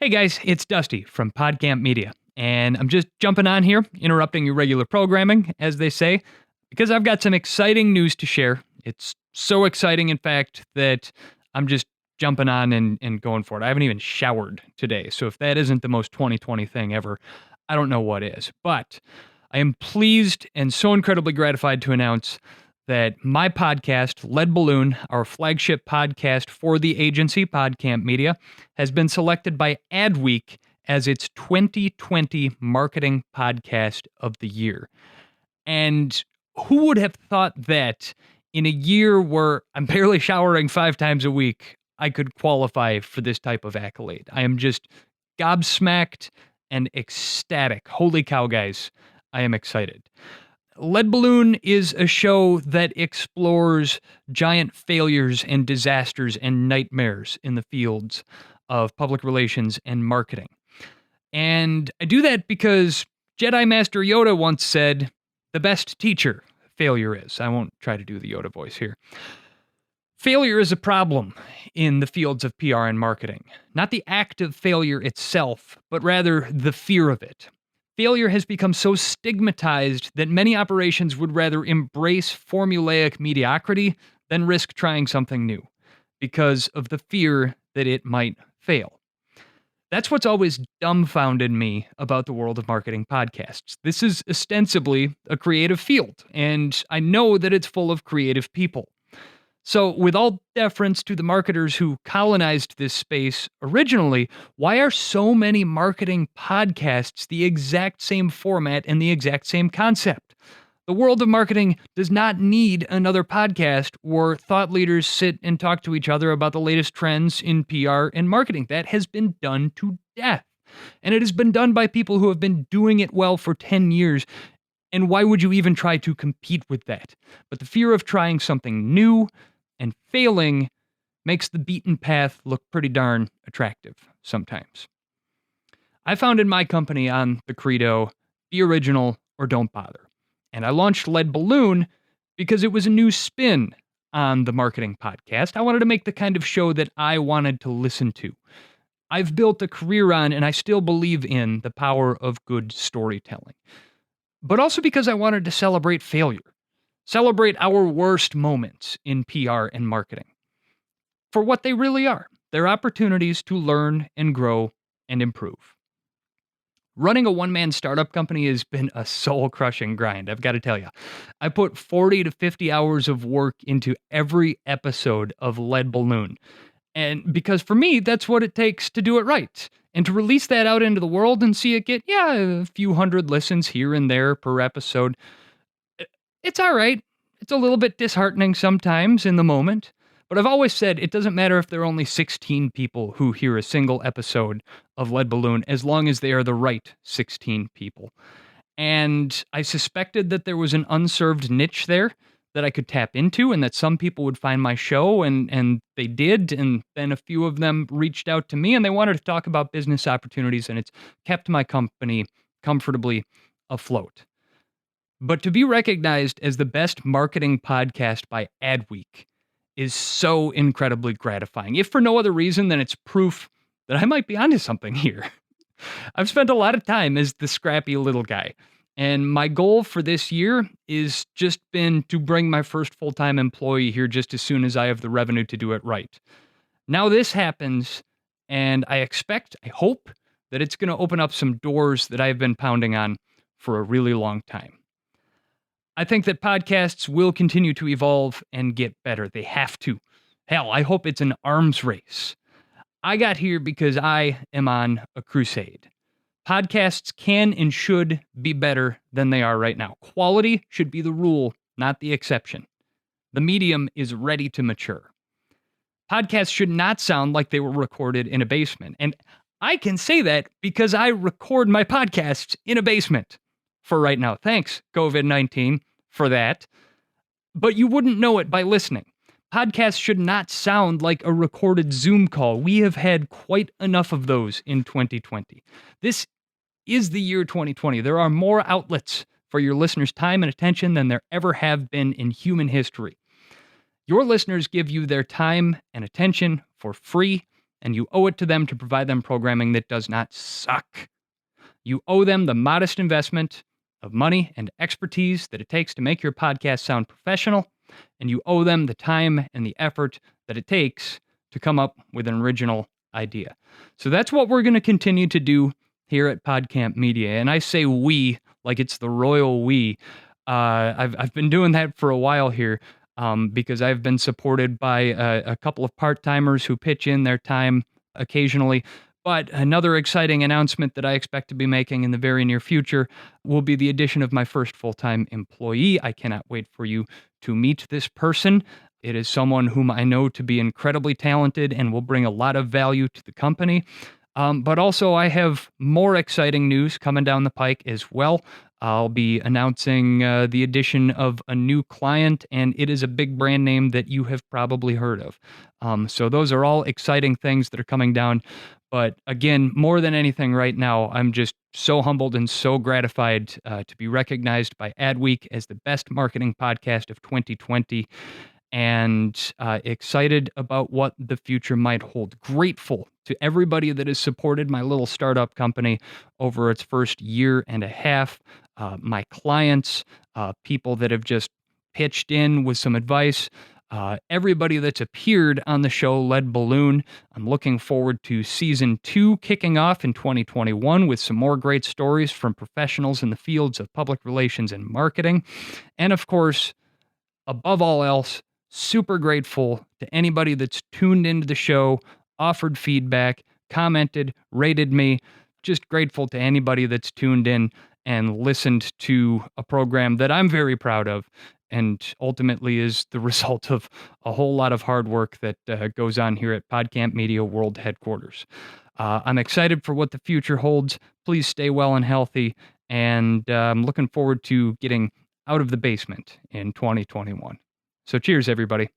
Hey guys, it's Dusty from Podcamp Media, and I'm just jumping on here, interrupting your regular programming, as they say, because I've got some exciting news to share. It's so exciting, in fact, that I'm just jumping on and going for it. I haven't even showered today, so if that isn't the most 2020 thing ever, I don't know what is. But I am pleased and so incredibly gratified to announce that my podcast, Lead Balloon, our flagship podcast for the agency, Podcamp Media, has been selected by Adweek as its 2020 Marketing Podcast of the Year. And who would have thought that in a year where I'm barely showering 5 times a week, I could qualify for this type of accolade? I am just gobsmacked and ecstatic. Holy cow, guys. I am excited. Lead Balloon is a show that explores giant failures and disasters and nightmares in the fields of public relations and marketing. And I do that because Jedi Master Yoda once said, the best teacher failure is. I won't try to do the Yoda voice here. Failure is a problem in the fields of PR and marketing. Not the act of failure itself, but rather the fear of it. Failure has become so stigmatized that many operations would rather embrace formulaic mediocrity than risk trying something new because of the fear that it might fail. That's what's always dumbfounded me about the world of marketing podcasts. This is ostensibly a creative field, and I know that it's full of creative people. So, with all deference to the marketers who colonized this space originally, why are so many marketing podcasts the exact same format and the exact same concept? The world of marketing does not need another podcast where thought leaders sit and talk to each other about the latest trends in PR and marketing. That has been done to death. And it has been done by people who have been doing it well for 10 years. And why would you even try to compete with that? But the fear of trying something new and failing makes the beaten path look pretty darn attractive sometimes. I founded my company on the credo, be original or don't bother. And I launched Lead Balloon because it was a new spin on the marketing podcast. I wanted to make the kind of show that I wanted to listen to. I've built a career on, and I still believe in, the power of good storytelling. But also because I wanted to celebrate failure. Celebrate our worst moments in PR and marketing for what they really are. They're opportunities to learn and grow and improve. Running a one-man startup company has been a soul-crushing grind, I've got to tell you. I put 40 to 50 hours of work into every episode of Lead Balloon. And because for me, that's what it takes to do it right. And to release that out into the world and see it get, a few hundred listens here and there per episode, it's all right. It's a little bit disheartening sometimes in the moment, but I've always said it doesn't matter if there are only 16 people who hear a single episode of Lead Balloon, as long as they are the right 16 people. And I suspected that there was an unserved niche there that I could tap into and that some people would find my show, and they did, and then a few of them reached out to me and they wanted to talk about business opportunities, and it's kept my company comfortably afloat. But to be recognized as the best marketing podcast by Adweek is so incredibly gratifying, if for no other reason than it's proof that I might be onto something here. I've spent a lot of time as the scrappy little guy, and my goal for this year is just been to bring my first full-time employee here just as soon as I have the revenue to do it right. Now this happens, and I hope, that it's going to open up some doors that I've been pounding on for a really long time. I think that podcasts will continue to evolve and get better. They have to. Hell, I hope it's an arms race. I got here because I am on a crusade. Podcasts can and should be better than they are right now. Quality should be the rule, not the exception. The medium is ready to mature. Podcasts should not sound like they were recorded in a basement. And I can say that because I record my podcasts in a basement for right now. Thanks, COVID-19, for that. But you wouldn't know it by listening. Podcasts should not sound like a recorded Zoom call. We have had quite enough of those in 2020. This is the year 2020. There are more outlets for your listeners' time and attention than there ever have been in human history. Your listeners give you their time and attention for free, and you owe it to them to provide them programming that does not suck. You owe them the modest investment of money and expertise that it takes to make your podcast sound professional, and you owe them the time and the effort that it takes to come up with an original idea. So that's what we're going to continue to do here at Podcamp Media. And I say we like it's the royal we. I've been doing that for a while here because I've been supported by a couple of part-timers who pitch in their time occasionally. But another exciting announcement that I expect to be making in the very near future will be the addition of my first full-time employee. I cannot wait for you to meet this person. It is someone whom I know to be incredibly talented and will bring a lot of value to the company. But also, I have more exciting news coming down the pike as well. I'll be announcing the addition of a new client, and it is a big brand name that you have probably heard of. So those are all exciting things that are coming down. But again, more than anything right now, I'm just so humbled and so gratified to be recognized by Adweek as the best marketing podcast of 2020. And excited about what the future might hold. Grateful to everybody that has supported my little startup company over its first year and a half. My clients, people that have just pitched in with some advice, everybody that's appeared on the show Lead Balloon. I'm looking forward to season 2 kicking off in 2021 with some more great stories from professionals in the fields of public relations and marketing. And of course, above all else, super grateful to anybody that's tuned into the show, offered feedback, commented, rated me. Just grateful to anybody that's tuned in and listened to a program that I'm very proud of and ultimately is the result of a whole lot of hard work that goes on here at Podcamp Media World Headquarters. I'm excited for what the future holds. Please stay well and healthy, and I'm looking forward to getting out of the basement in 2021. So cheers, everybody.